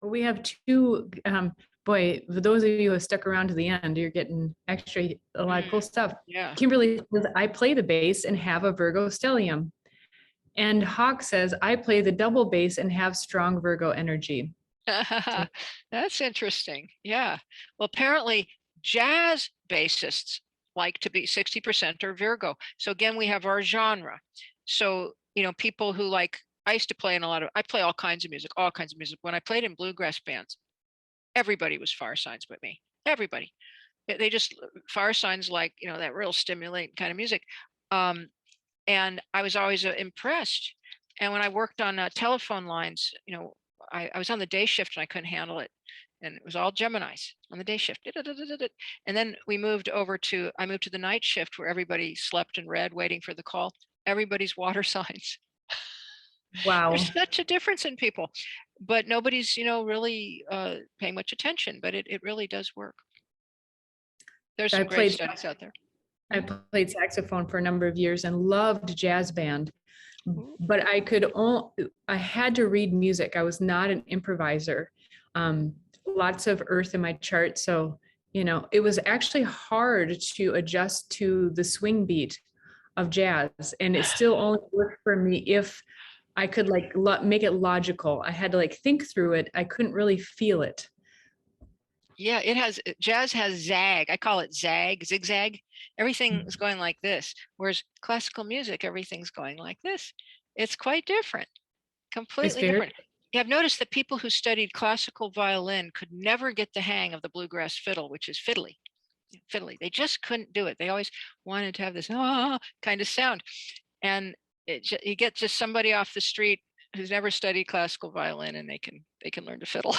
We have two, boy, for those of you who have stuck around to the end, you're getting extra, a lot of cool stuff. Yeah. Kimberly says, I play the bass and have a Virgo stellium. And Hawk says, I play the double bass and have strong Virgo energy. That's interesting. Yeah. Well, apparently jazz bassists like to be 60% or Virgo. So again, we have our genre. So, people who like, I used to play in I play all kinds of music. When I played in bluegrass bands, everybody was fire signs but me. Everybody. They just, fire signs like, that real stimulating kind of music. And I was always impressed. And when I worked on telephone lines, I was on the day shift and I couldn't handle it. And it was all Geminis on the day shift. And then I moved to the night shift where everybody slept and read, waiting for the call. Everybody's water signs. Wow. There's such a difference in people, but nobody's, really paying much attention, but it really does work. There's some great studies out there. I played saxophone for a number of years and loved jazz band, but I had to read music. I was not an improviser. Lots of earth in my chart. So, it was actually hard to adjust to the swing beat of jazz. And it still only worked for me if I could make it logical. I had to think through it. I couldn't really feel it. Yeah, jazz has zag. I call it zigzag. Everything is going like this. Whereas classical music, everything's going like this. It's quite different, completely different. Yeah, I've noticed that people who studied classical violin could never get the hang of the bluegrass fiddle, which is fiddly. They just couldn't do it. They always wanted to have this kind of sound. And you get just somebody off the street who's never studied classical violin and they can learn to fiddle.